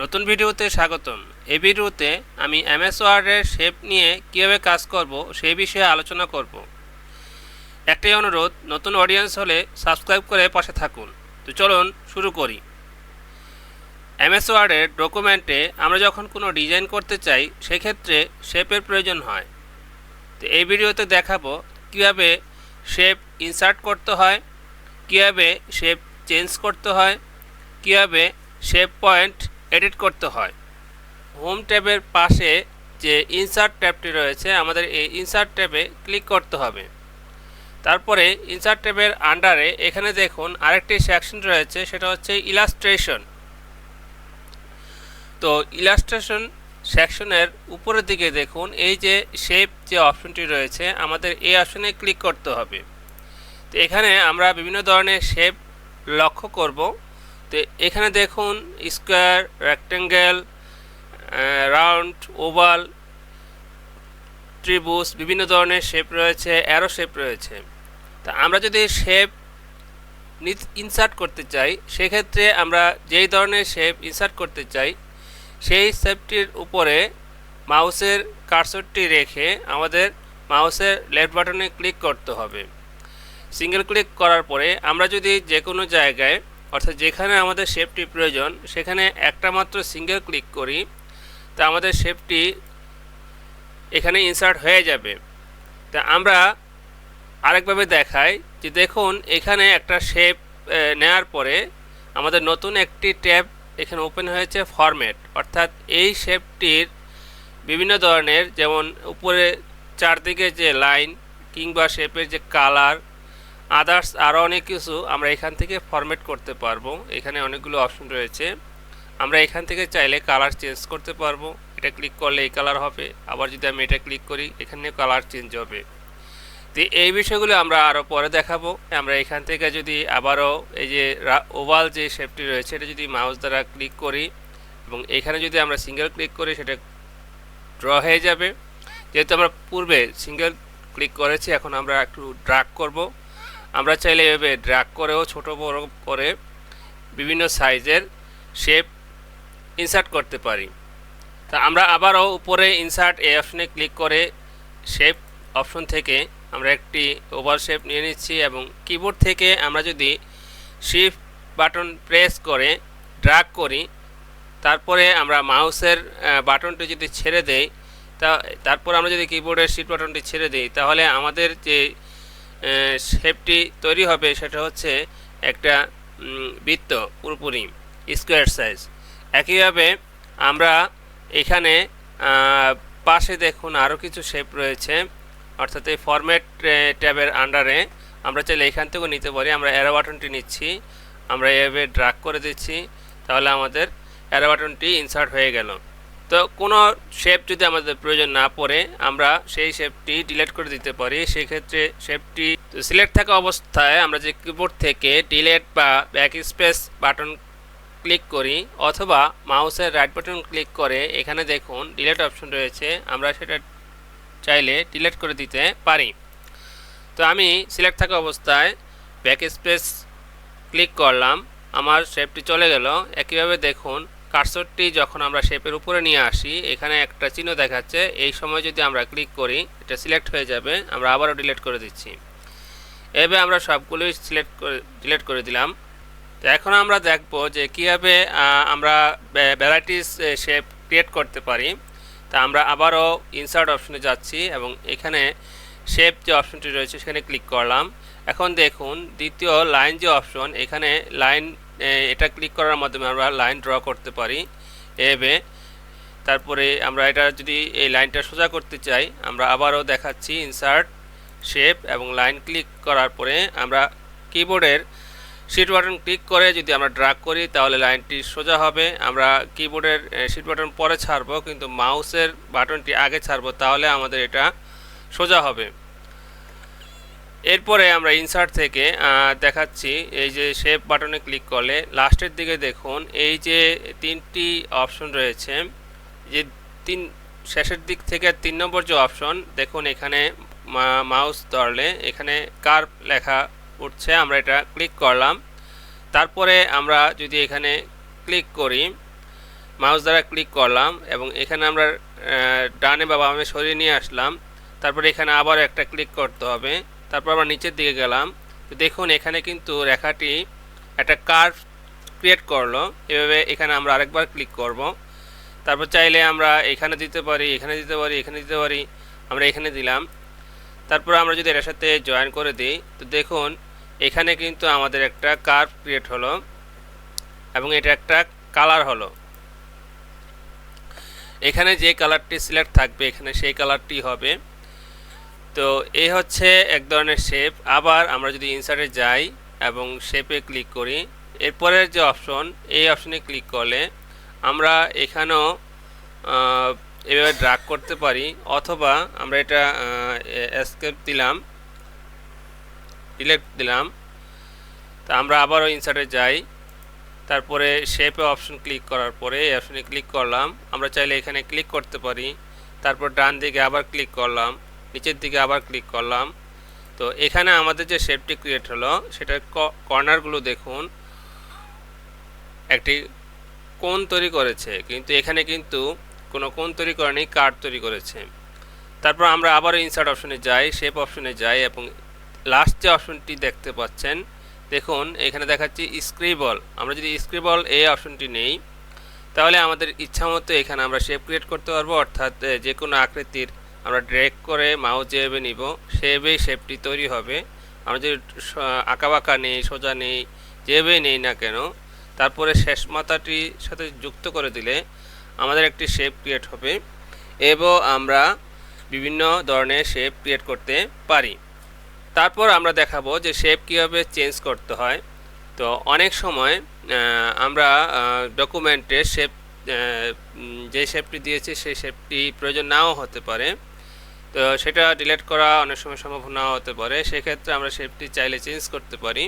নতুন ভিডিওতে স্বাগতম। এই ভিডিওতে আমি এমএস ওয়ার্ডের শেপ নিয়ে কীভাবে কাজ করব সেই বিষয়ে আলোচনা করব। একটাই অনুরোধ, নতুন অডিয়েন্স হলে সাবস্ক্রাইব করে পাশে থাকুন। তো চলুন শুরু করি। এমএস ওয়ার্ডের ডকুমেন্টে আমরা যখন কোনো ডিজাইন করতে চাই সেক্ষেত্রে শেপের প্রয়োজন হয়। তো এই ভিডিওতে দেখাবো কীভাবে শেপ ইনসার্ট করতে হয়, কীভাবে শেপ চেঞ্জ করতে হয়, কীভাবে শেপ পয়েন্ট এডিট করতে হয়। হোম ট্যাবের পাশে যে ইনসার্ট ট্যাবটি রয়েছে, আমাদের এই ইনসার্ট ট্যাবে ক্লিক করতে হবে। তারপরে ইনসার্ট ট্যাবের আন্ডারে এখানে দেখুন আরেকটি সেকশন রয়েছে, সেটা হচ্ছে ইলাস্ট্রেশন। তো ইলাস্ট্রেশন সেকশনের উপরের দিকে দেখুন এই যে শেপ যে অপশনটি রয়েছে, আমাদের এই অপশনে ক্লিক করতে হবে। তো এখানে আমরা বিভিন্ন ধরনের শেপ লক্ষ্য করব। তো এখানে দেখুন স্কোয়ার, রেক্টেঙ্গেল, রাউন্ড, ওভাল, ত্রিভুজ, বিভিন্ন ধরনের শেপ রয়েছে, অ্যারো শেপ রয়েছে। তা আমরা যদি শেপ ইনসার্ট করতে চাই সেক্ষেত্রে আমরা যেই ধরনের শেপ ইনসার্ট করতে চাই সেই শেপটির উপরে মাউসের কার্সরটি রেখে আমাদের মাউসের লেফট বাটনে ক্লিক করতে হবে। সিঙ্গেল ক্লিক করার পরে আমরা যদি যে কোনো জায়গায়, অর্থাৎ যেখানে আমাদের শেপটি প্রয়োজন সেখানে একটা মাত্র সিঙ্গেল ক্লিক করি, তা আমাদের শেপটি এখানে ইনসার্ট হয়ে যাবে। তা আমরা আরেকভাবে দেখাই যে দেখুন এখানে একটা শেপ নেওয়ার পরে আমাদের নতুন একটি ট্যাব এখানে ওপেন হয়েছে, ফরম্যাট। অর্থাৎ এই শেপটির বিভিন্ন ধরনের, যেমন উপরে চারদিকে যে লাইন কিংবা শেপের যে কালার, আদার্স আরও অনেক কিছু আমরা এখান থেকে ফরম্যাট করতে পারবো। এখানে অনেকগুলো অপশন রয়েছে, আমরা এখান থেকে চাইলে কালার চেঞ্জ করতে পারবো। এটা ক্লিক করলে এই কালার হবে, আবার যদি আমি এটা ক্লিক করি এখানে কালার চেঞ্জ হবে। তো এই বিষয়গুলো আমরা আরও পরে দেখাবো। আমরা এখান থেকে যদি আবারও এই যে ওভাল যে শেপটি রয়েছে এটা যদি মাউস দ্বারা ক্লিক করি এবং এখানে যদি আমরা সিঙ্গেল ক্লিক করি সেটা ড্র হয়ে যাবে। যেহেতু আমরা পূর্বে সিঙ্গেল ক্লিক করেছি, এখন আমরা একটু ড্র্যাগ করব। আমরা চাইলে এভাবে ড্র্যাগ করেও ছোট বড় করে বিভিন্ন সাইজের শেপ ইনসার্ট করতে পারি। তা আমরা আবারও উপরে ইনসার্ট এই অপশনে ক্লিক করে শেপ অপশন থেকে আমরা একটি ওভাল শেপ নিয়ে নিচ্ছি এবং কিবোর্ড থেকে আমরা যদি শিফট বাটন প্রেস করে ড্র্যাগ করি, তারপরে আমরা মাউসের বাটনটি যদি ছেড়ে দেই, তারপর আমরা যদি কিবোর্ডের শিফট বাটনটি ছেড়ে দিই, তাহলে আমাদের যে শেপটি তৈরি হবে সেটা হচ্ছে একটা বৃত্ত, পুরোপুরি স্কোয়ার সাইজ। একইভাবে আমরা এখানে পাশে দেখুন আরও কিছু শেপ রয়েছে, অর্থাৎ এই ফরম্যাট ট্যাবের আন্ডারে আমরা চাইলে এখান থেকেও নিতে পারি। আমরা অ্যারো বাটনটি নিচ্ছি, আমরা এভাবে ড্র্যাগ করে দিচ্ছি, তাহলে আমাদের অ্যারো বাটনটি ইনসার্ট হয়ে গেল। তো কোনো শেপ যদি আমাদের প্রয়োজন না পড়ে আমরা সেই শেপটি ডিলিট করে দিতে পারি। সেক্ষেত্রে শেপটি সিলেক্ট থাকা অবস্থায় আমরা যে কিবোর্ড থেকে ডিলিট বা ব্যাক স্পেস বাটন ক্লিক করি অথবা মাউসের রাইট বাটন ক্লিক করে এখানে দেখুন ডিলিট অপশন রয়েছে, আমরা সেটা চাইলে ডিলিট করে দিতে পারি। তো আমি সিলেক্ট থাকা অবস্থায় ব্যাক স্পেস ক্লিক করলাম, আমার শেপটি চলে গেল। একইভাবে দেখুন কার্সরটি যখন আমরা শেপের উপরে নিয়ে আসি এখানে একটা চিহ্ন দেখাচ্ছে, এই সময় যদি আমরা ক্লিক করি এটা সিলেক্ট হয়ে যাবে। আমরা আবারও ডিলিট করে দিচ্ছি। এভাবে আমরা সবগুলোই ডিলিট করে দিলাম। তো এখন আমরা দেখব যে কীভাবে আমরা ভ্যারাইটিস শেপ ক্রিয়েট করতে পারি। তা আমরা আবারও ইনসার্ট অপশনে যাচ্ছি এবং এখানে শেপ যে অপশনটি রয়েছে সেখানে ক্লিক করলাম। এখন দেখুন দ্বিতীয় লাইন যে অপশন, এখানে লাইন, এটা ক্লিক করার মাধ্যমে আমরা লাইন ড্র করতে পারি এভাবে। তারপরে আমরা এটা যদি এই লাইনটা সোজা করতে চাই আমরা আবারও দেখাচ্ছি ইনসার্ট, শেপ এবং লাইন ক্লিক করার পরে আমরা কিবোর্ডের শিফট বাটন ক্লিক করে যদি আমরা ড্র্যাগ করি তাহলে লাইনটি সোজা হবে। আমরা কিবোর্ডের শিফট বাটন পরে ছাড়বো কিন্তু মাউসের বাটনটি আগে ছাড়বো, তাহলে আমাদের এটা সোজা হবে। এরপরে আমরা ইনসার্ট থেকে দেখাচ্ছি এই যে শেপ বাটনে ক্লিক করলে লাস্টের দিকে দেখুন এই যে তিনটি অপশন রয়েছে, যে শেষের দিক থেকে 3 নম্বর যে অপশন দেখুন, এখানে মাউস ধরলে এখানে কার্ভ লেখা উঠছে, আমরা এটা ক্লিক করলাম। তারপরে আমরা যদি এখানে ক্লিক করি মাউস দ্বারা ক্লিক করলাম এবং এখানে আমরা ডানে বা বামে সরিয়ে নিয়ে আসলাম। তারপরে এখানে আবার একটা ক্লিক করতে হবে। তারপর আমরা নিচের দিকে গেলাম। তো দেখুন এখানে কিন্তু রেখাটি একটা কার্ভ ক্রিয়েট করলো। এভাবে এখানে আমরা আরেকবার ক্লিক করব। তারপর চাইলে আমরা এখানে দিতে পারি, এখানে দিতে পারি, এখানে দিতে পারি। আমরা এখানে দিলাম। তারপর আমরা যদি এর সাথে জয়েন করে দিই, তো দেখুন এখানে কিন্তু আমাদের একটা কার্ভ ক্রিয়েট হলো এবং এটা একটা কালার হলো। এখানে যে কালারটি সিলেক্ট থাকবে এখানে সেই কালারটি হবে। তো এই হচ্ছে এক ধরনের শেপ। আবার আমরা যদি ইনসার্টে যাই এবং শেপে ক্লিক করি, এরপরের যে অপশন, এই অপশনে ক্লিক করলে আমরা এখানেও এভাবে ড্র্যাগ করতে পারি, অথবা আমরা এটা এসকেপ দিলাম, ডিলিট দিলাম। তা আমরা আবারও ইনসার্টে যাই, তারপরে শেপে অপশন ক্লিক করার পরে এই অপশনে ক্লিক করলাম। আমরা চাইলে এখানে ক্লিক করতে পারি, তারপর ডান দিকে আবার ক্লিক করলাম, নিচের দিকে আবার ক্লিক করলাম। তো এখানে আমাদের যে শেপটি ক্রিয়েট হলো সেটার কর্নারগুলো দেখুন একটি কোণ তৈরি করেছে, কিন্তু এখানে কিন্তু কোনো কোণ তৈরি করেনি, কার্ভ তৈরি করেছে। তারপর আমরা আবার ইনসার্ট অপশনে যাই, শেপ অপশনে যাই এবং লাস্ট যে অপশনটি দেখতে পাচ্ছেন দেখুন এখানে দেখাচ্ছি স্ক্রিবল। আমরা যদি স্ক্রিবল এই অপশনটি নেই তাহলে আমাদের ইচ্ছামতো এখানে আমরা শেপ ক্রিয়েট করতে পারবো, অর্থাৎ যে কোনো আকৃতির আমরা ড্র্যাগ করে মাউস যেভাবে নিব সেভাবেই শেপটি তৈরি হবে। আমরা যদি আঁকাবাঁকা নেই, সোজা নেই, যেভাবেই নেই না কেন, তারপরে শেষ মাথাটির সাথে যুক্ত করে দিলে আমাদের একটি শেপ ক্রিয়েট হবে এবং আমরা বিভিন্ন ধরনের শেপ ক্রিয়েট করতে পারি। তারপর আমরা দেখাবো যে শেপ কীভাবে চেঞ্জ করতে হয়। তো অনেক সময় আমরা ডকুমেন্টে শেপ যে শেপটি দিয়েছি সেই শেপটি প্রয়োজন নাও হতে পারে, তো সেটা ডিলিট করা অনেক সময় সম্ভব নাও হতে পারে। সেক্ষেত্রে আমরা শেপটি চাইলে চেঞ্জ করতে পারি।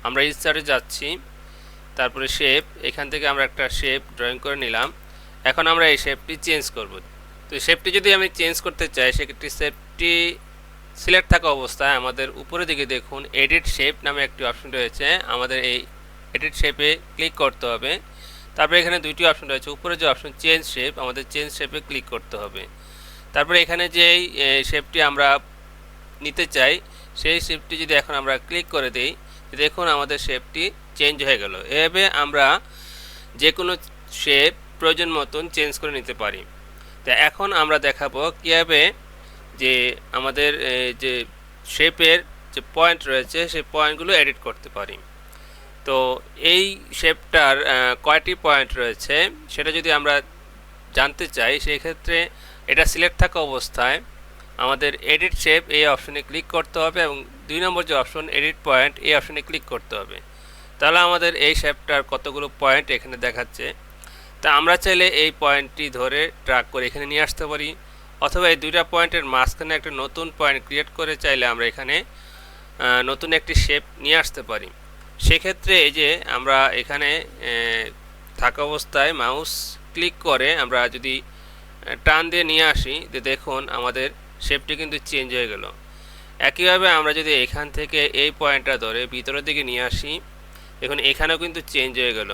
আমরা ইনসার্টে যাচ্ছি, তারপরে শেপ, এখান থেকে আমরা একটা শেপ ড্রয়িং করে নিলাম। এখন আমরা এই শেপটি চেঞ্জ করব। তো শেপটি যদি আমি চেঞ্জ করতে চাই সেক্ষেত্রে শেপটি সিলেক্ট থাকা অবস্থায় আমাদের উপরের দিকে দেখুন এডিট শেপ নামে একটি অপশন রয়েছে। আমাদের এই এডিট শেপে ক্লিক করতে হবে। তারপরে এখানে দুইটি অপশন রয়েছে, উপরে যে অপশন চেঞ্জ শেপ, আমাদের চেঞ্জ শেপে ক্লিক করতে হবে। তারপরে এখানে যে শেপটি আমরা নিতে চাই সেই শেপটি যদি এখন আমরা ক্লিক করে দিই, দেখুন আমাদের শেপটি চেঞ্জ হয়ে গেল। এভাবে আমরা যে কোনো শেপ প্রয়োজন মতন চেঞ্জ করে নিতে পারি। তো এখন আমরা দেখাবো কীভাবে যে আমাদের যে শেপের যে পয়েন্ট রয়েছে সেই পয়েন্টগুলো এডিট করতে পারি। তো এই শেপটার কয়টি পয়েন্ট রয়েছে সেটা যদি আমরা জানতে চাই, সেই ক্ষেত্রে এটা সিলেক্ট থাকা অবস্থায় আমাদের এডিট শেপ এই অপশনে ক্লিক করতে হবে এবং 2 নম্বর যে অপশন এডিট পয়েন্ট এই অপশনে ক্লিক করতে হবে। তাহলে আমাদের এই শেপটার কতগুলো পয়েন্ট এখানে দেখাচ্ছে। তা আমরা চাইলে এই পয়েন্টটি ধরে ট্র্যাক করে এখানে নিয়ে আসতে পারি, অথবা এই দুইটা পয়েন্টের মাঝখানে একটা নতুন পয়েন্ট ক্রিয়েট করে চাইলে আমরা এখানে নতুন একটি শেপ নিয়ে আসতে পারি। সেক্ষেত্রে এই যে আমরা এখানে থাকা অবস্থায় মাউস ক্লিক করে আমরা যদি টান দিয়ে নিয়ে আসি, দেখুন আমাদের শেপটি কিন্তু চেঞ্জ হয়ে গেল। একইভাবে আমরা যদি এখান থেকে এই পয়েন্টটা ধরে ভিতরের দিকে নিয়ে আসি, দেখুন এখানেও কিন্তু চেঞ্জ হয়ে গেল।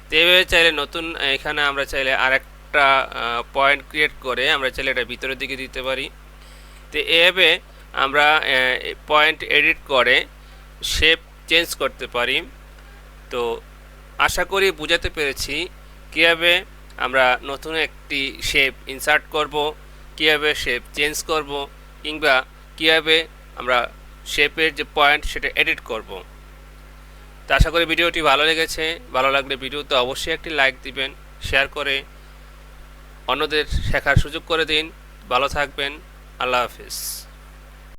তো এইভাবে চাইলে নতুন এখানে আমরা চাইলে আরেকটা পয়েন্ট ক্রিয়েট করে আমরা চাইলে এটা ভিতরের দিকে দিতে পারি। তো এভাবে আমরা পয়েন্ট এডিট করে শেপ চেঞ্জ করতে পারি। তো আশা করি বুঝাতে পেরেছি কীভাবে আমরা নতুন একটি শেপ ইনসার্ট করব, কীভাবে শেপ চেঞ্জ করব, কিংবা কীভাবে আমরা শেপের যে পয়েন্ট সেটা এডিট করব। তো আশা করি ভিডিওটি ভালো লেগেছে। ভালো লাগলে ভিডিওতে অবশ্যই একটি লাইক দিবেন, শেয়ার করে অন্যদের শেখার সুযোগ করে দিন। ভালো থাকবেন। আল্লাহ হাফেজ।